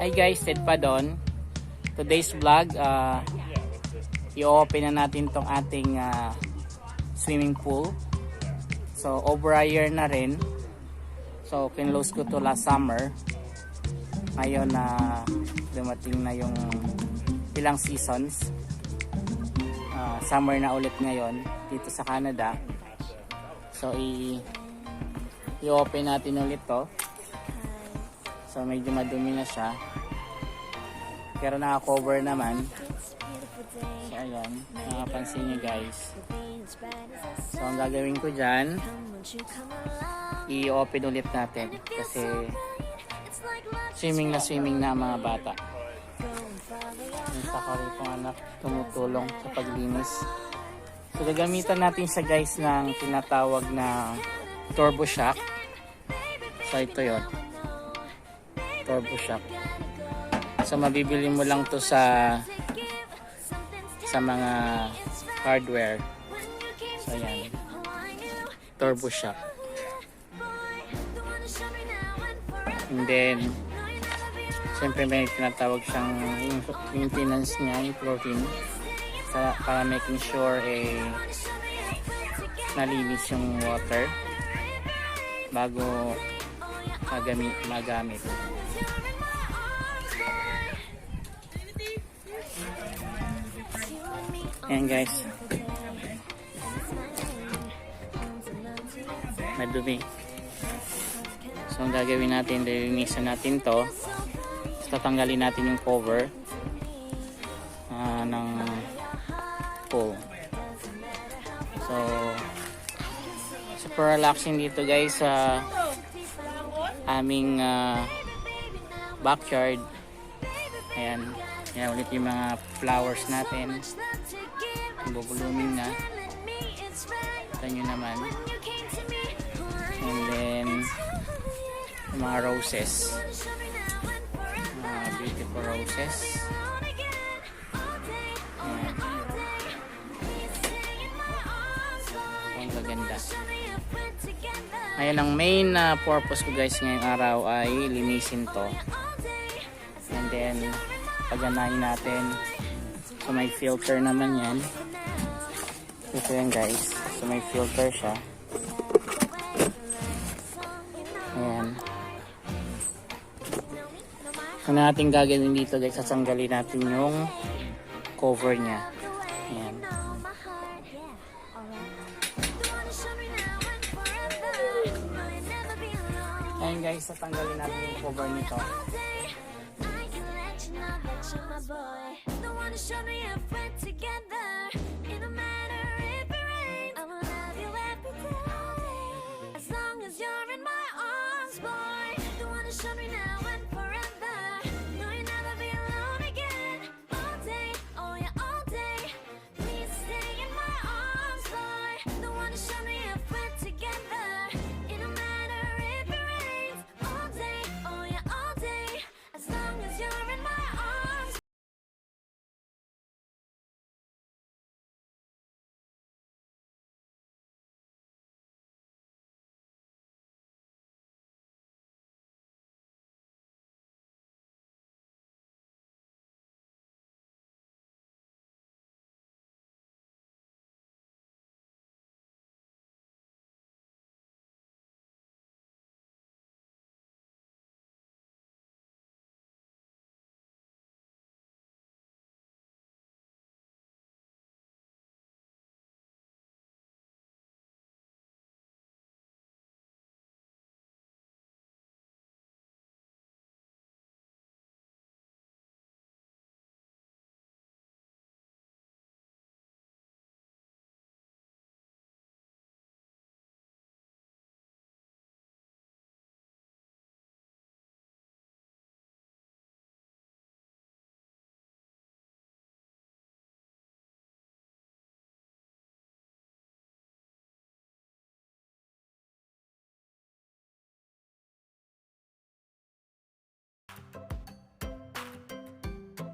Hi guys, Ted pa doon. Today's vlog, i-open na natin tong ating swimming pool. So over a year na rin. So kinlose ko to last summer. Ngayon na dumating na yung ilang seasons. Summer na ulit ngayon dito sa Canada. So i-open natin ulit to. So medyo madumi na siya. Pero naka-cover naman. So ayan, nakapansin nyo guys. So ang gagawin ko dyan, i-open ulit natin. Kasi swimming na mga bata. Yung saka rito anak tumutulong sa paglinis. So gagamitan natin siya guys ng tinatawag na turbo shock. So ito yon, turbo shock. So mabibili mo lang to sa mga hardware. So ayan, turbo shock. And then siyempre may tinatawag siyang maintenance niya, yung chlorine, para making sure nalinis yung water bago magamit. Ayan guys, madumi. So ang gagawin natin, lilinisan natin to. Tatanggalin natin yung cover ng pool. So super relaxing dito guys sa aming backyard. Ayan, yan ulit yung mga flowers natin. Bubuluming na. Ito nyo naman. And then yung mga roses. Beautiful roses. Ayan. Ang gaganda. Ayan, ang main purpose ko guys ngayong araw ay linisin to. And then paganahin natin. So may filter naman yan. Ito yan guys. So may filter siya. Ayan. Ano natin gagawin dito guys, sasanggalin natin yung cover niya. Ayan. Ayan guys, sasanggalin natin yung cover nito.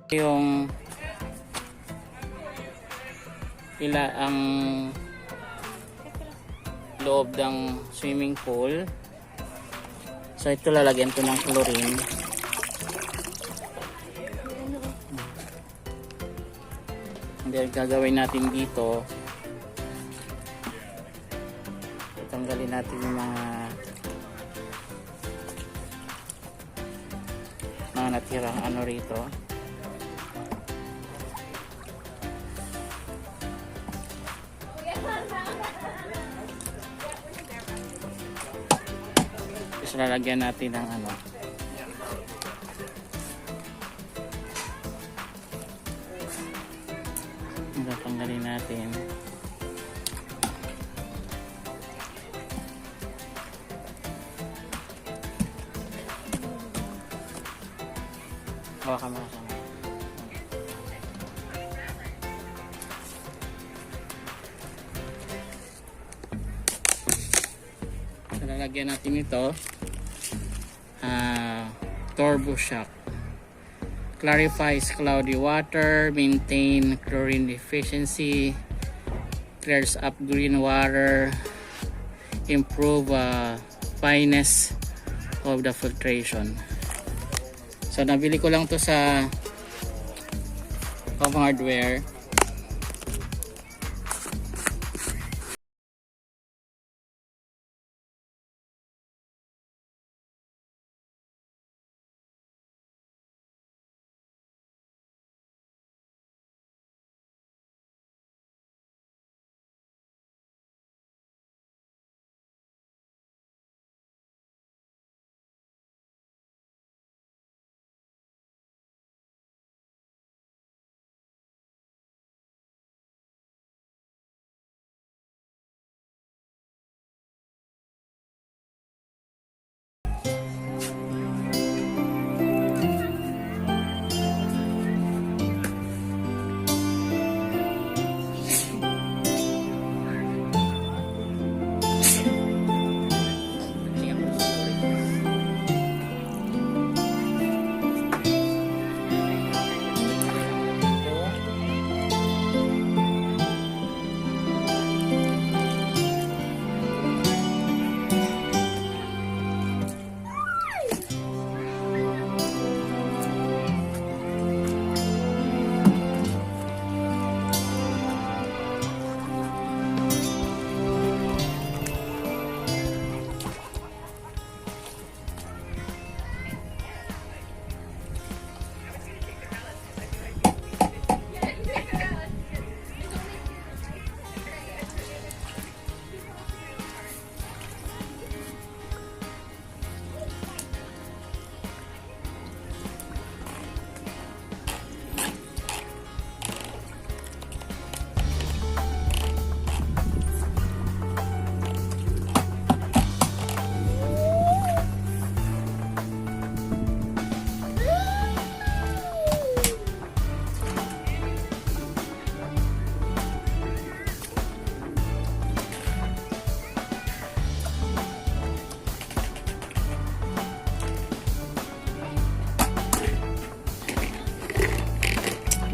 Yung ang loob ng swimming pool. So ito lalagyan ko ng chlorine. And then gagawin natin dito, tanggalin natin yung mga natirang ano rito. Tapos lalagyan natin ng ano, tanggalin natin. Hawakan mo sa lalagyan natin ito, turbo shock. Clarifies cloudy water, maintain chlorine deficiency, clears up green water, improve fineness of the filtration. So nabili ko lang to sa Home Hardware.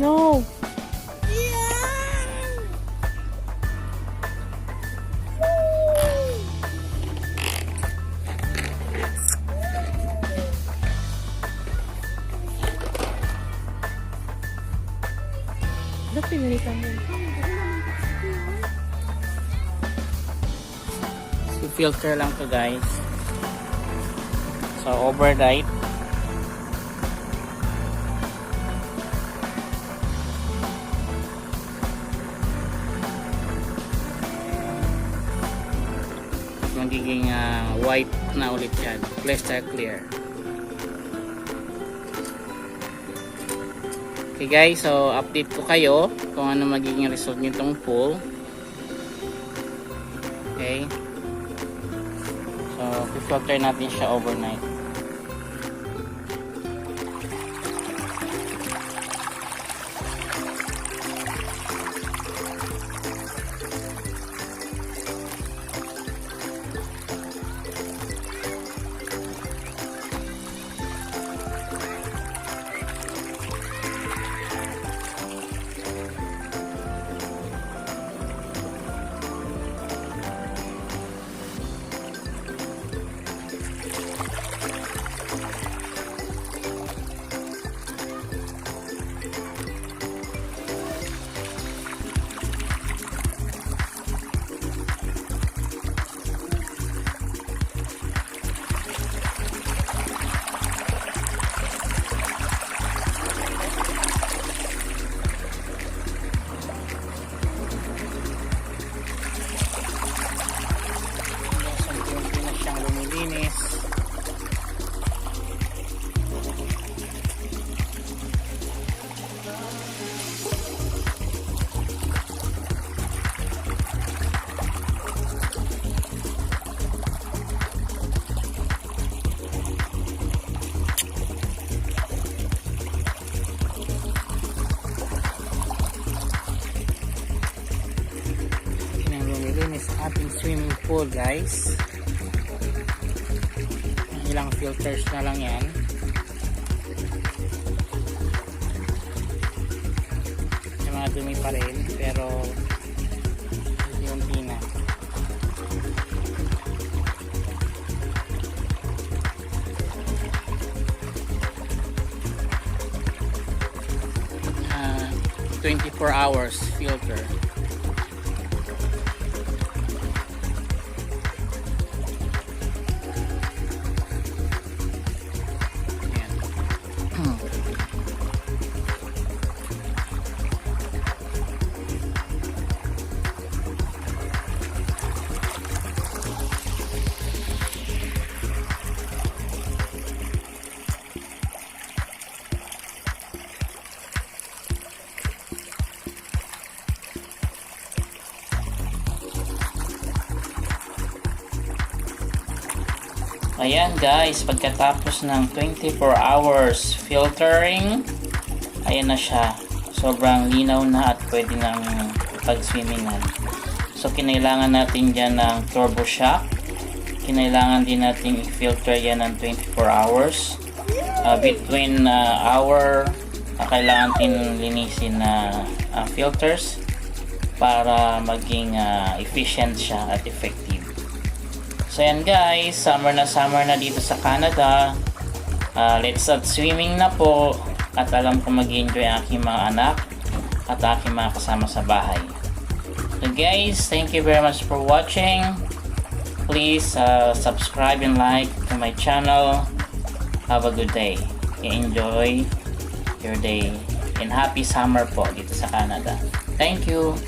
No. Ba't pinalitan mo? So filter lang to guys. So overnight. Magiging white na ulit yan, crystal clear. Okay guys, so update ko kayo kung ano magiging result nitong pool. Okay, so filter natin siya overnight. swimming pool, guys. Ilang filters na lang yan. May mga dumi pa rin, pero unti na. Uh, 24 hours filter. Ayan guys, pagkatapos ng 24 hours filtering, ayan na siya. Sobrang linaw na at pwede nang pag-swimmingan. So kinailangan natin dyan ng turbo shock. Kinailangan din natin i-filter yan ng 24 hours. Between hour, kailangan din linisin na filters para maging efficient siya at effective. So yan guys, summer na dito sa Canada. Let's start swimming na po. At alam ko mag-enjoy ang aking mga anak at aking mga kasama sa bahay. So guys, thank you very much for watching. Please subscribe and like to my channel. Have a good day. Enjoy your day. And happy summer po dito sa Canada. Thank you.